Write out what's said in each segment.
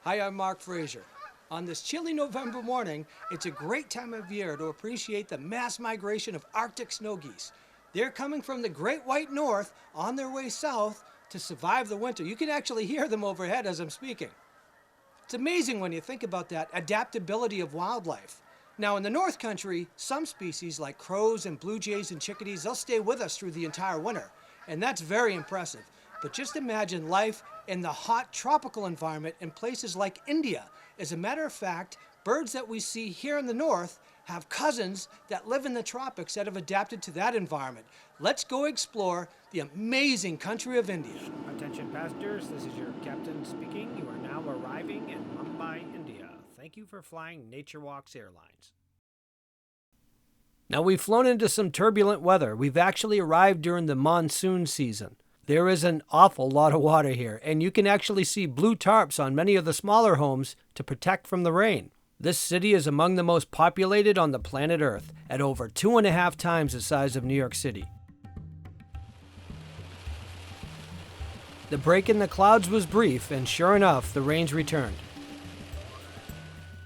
Hi, I'm Mark Frazier. On this chilly November morning, it's a great time of year to appreciate the mass migration of Arctic snow geese. They're coming from the Great White North on their way south to survive the winter. You can actually hear them overhead as I'm speaking. It's amazing when you think about that adaptability of wildlife. Now, in the North Country, some species like crows and blue jays and chickadees, they'll stay with us through the entire winter, and that's very impressive. But just imagine life in the hot tropical environment in places like India. As a matter of fact, birds that we see here in the north have cousins that live in the tropics that have adapted to that environment. Let's go explore the amazing country of India. Attention passengers, this is your captain speaking. You are now arriving in Mumbai, India. Thank you for flying Nature Walks Airlines. Now, we've flown into some turbulent weather. We've actually arrived during the monsoon season. There is an awful lot of water here, and you can actually see blue tarps on many of the smaller homes to protect from the rain. This city is among the most populated on the planet Earth, at over 2.5 times the size of New York City. The break in the clouds was brief, and sure enough, the rains returned.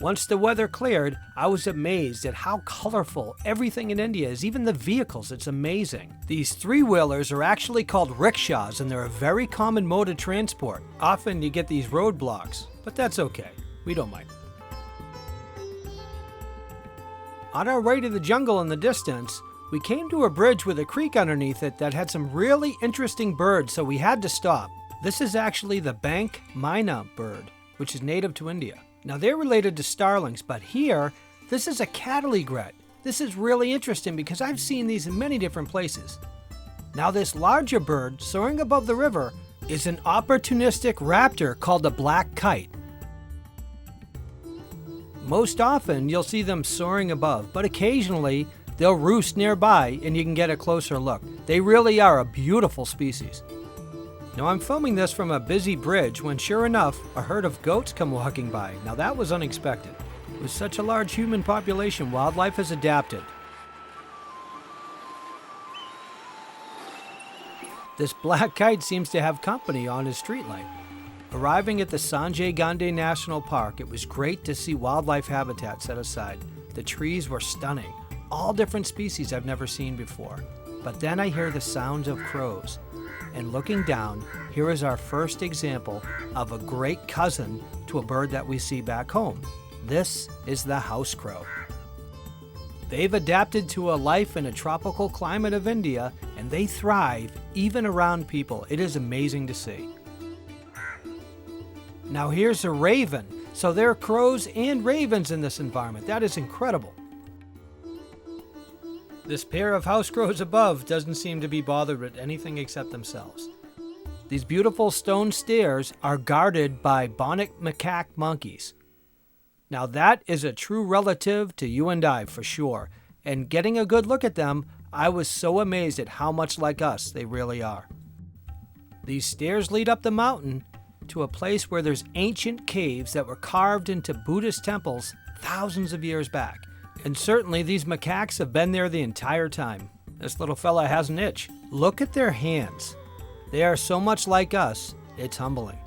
Once the weather cleared, I was amazed at how colorful everything in India is, even the vehicles. It's amazing. These three-wheelers are actually called rickshaws, and they're a very common mode of transport. Often you get these roadblocks, but that's okay. We don't mind. On our way to the jungle in the distance, we came to a bridge with a creek underneath it that had some really interesting birds, so we had to stop. This is actually the bank myna bird, which is native to India. Now, they're related to starlings, but here, this is a cattle egret. This is really interesting because I've seen these in many different places. Now, this larger bird, soaring above the river, is an opportunistic raptor called the black kite. Most often, you'll see them soaring above, but occasionally, they'll roost nearby and you can get a closer look. They really are a beautiful species. Now, I'm filming this from a busy bridge when, sure enough, a herd of goats come walking by. Now, that was unexpected. With such a large human population, wildlife has adapted. This black kite seems to have company on his streetlight. Arriving at the Sanjay Gandhi National Park, it was great to see wildlife habitat set aside. The trees were stunning, all different species I've never seen before. But then I hear the sounds of crows. And looking down, here is our first example of a great cousin to a bird that we see back home. This is the house crow. They've adapted to a life in a tropical climate of India, and they thrive even around people. It is amazing to see. Now here's a raven. So there are crows and ravens in this environment. That is incredible. This pair of house crows above doesn't seem to be bothered with anything except themselves. These beautiful stone stairs are guarded by bonnet macaque monkeys. Now that is a true relative to you and I for sure, and getting a good look at them, I was so amazed at how much like us they really are. These stairs lead up the mountain to a place where there's ancient caves that were carved into Buddhist temples thousands of years back. And certainly these macaques have been there the entire time. This little fella has an itch. Look at their hands. They are so much like us, it's humbling.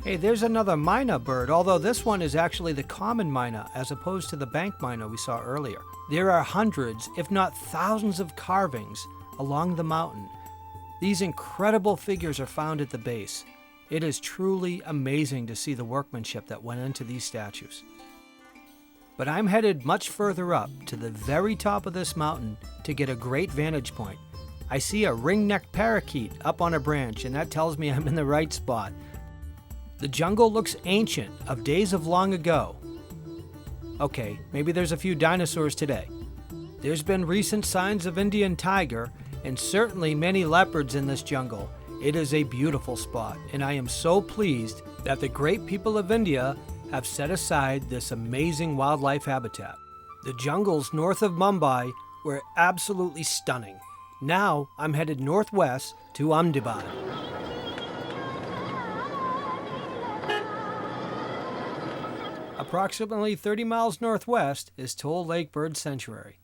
Hey, there's another myna bird, although this one is actually the common myna as opposed to the bank myna we saw earlier. There are hundreds, if not thousands of carvings along the mountain. These incredible figures are found at the base. It is truly amazing to see the workmanship that went into these statues. But I'm headed much further up to the very top of this mountain to get a great vantage point. I see a ring-necked parakeet up on a branch, and that tells me I'm in the right spot. The jungle looks ancient, of days of long ago. Okay, maybe there's a few dinosaurs today. There's been recent signs of Indian tiger, and certainly many leopards in this jungle. It is a beautiful spot, and I am so pleased that the great people of India have set aside this amazing wildlife habitat. The jungles north of Mumbai were absolutely stunning. Now I'm headed northwest to Ahmedabad. Approximately 30 miles northwest is Thol Lake Bird Sanctuary.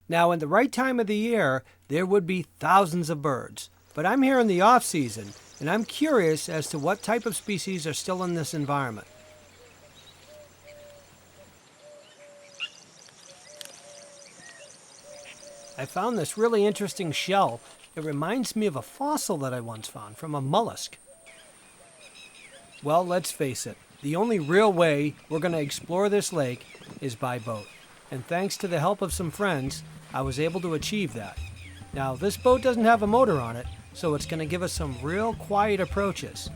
Now, in the right time of the year, there would be thousands of birds, but I'm here in the off-season, and I'm curious as to what type of species are still in this environment. I found this really interesting shell. It reminds me of a fossil that I once found from a mollusk. Well, let's face it, the only real way we're going to explore this lake is by boat. And thanks to the help of some friends, I was able to achieve that. Now, this boat doesn't have a motor on it, so it's going to give us some real quiet approaches.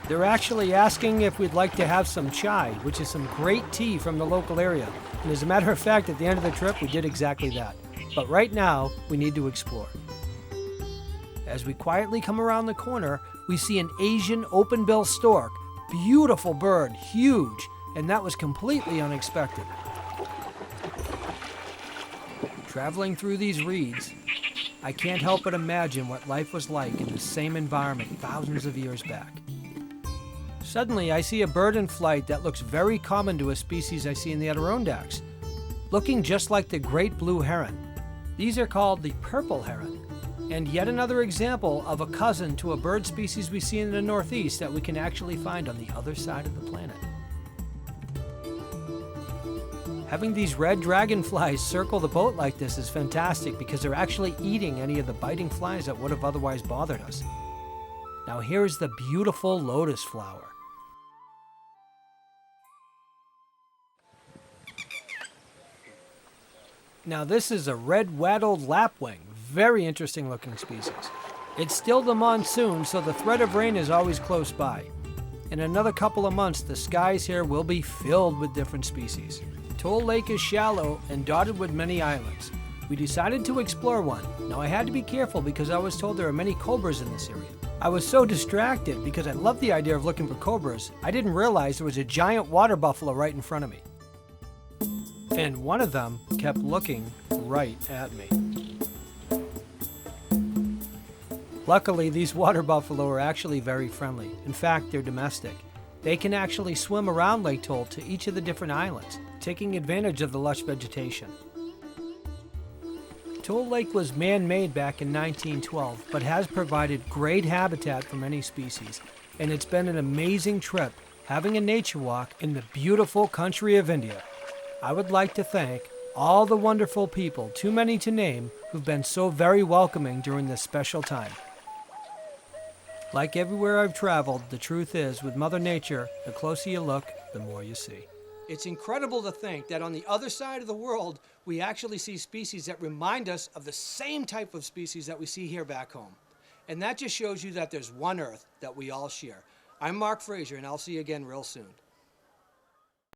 They're actually asking if we'd like to have some chai, which is some great tea from the local area. And as a matter of fact, at the end of the trip, we did exactly that. But right now, we need to explore. As we quietly come around the corner, we see an Asian open-bill stork. Beautiful bird, huge, and that was completely unexpected. Traveling through these reeds, I can't help but imagine what life was like in the same environment thousands of years back. Suddenly, I see a bird in flight that looks very common to a species I see in the Adirondacks, looking just like the great blue heron. These are called the purple heron, and yet another example of a cousin to a bird species we see in the Northeast that we can actually find on the other side of the planet. Having these red dragonflies circle the boat like this is fantastic because they're actually eating any of the biting flies that would have otherwise bothered us. Now here's the beautiful lotus flower. Now this is a red wattled lapwing, very interesting looking species. It's still the monsoon, so the threat of rain is always close by. In another couple of months, the skies here will be filled with different species. Thol Lake is shallow and dotted with many islands. We decided to explore one. Now I had to be careful because I was told there are many cobras in this area. I was so distracted because I love the idea of looking for cobras, I didn't realize there was a giant water buffalo right in front of me. And one of them kept looking right at me. Luckily, these water buffalo are actually very friendly. In fact, they're domestic. They can actually swim around Lake Thol to each of the different islands, taking advantage of the lush vegetation. Thol Lake was man-made back in 1912, but has provided great habitat for many species, and it's been an amazing trip having a nature walk in the beautiful country of India. I would like to thank all the wonderful people, too many to name, who've been so very welcoming during this special time. Like everywhere I've traveled, the truth is, with Mother Nature, the closer you look, the more you see. It's incredible to think that on the other side of the world, we actually see species that remind us of the same type of species that we see here back home. And that just shows you that there's one Earth that we all share. I'm Mark Fraser, and I'll see you again real soon.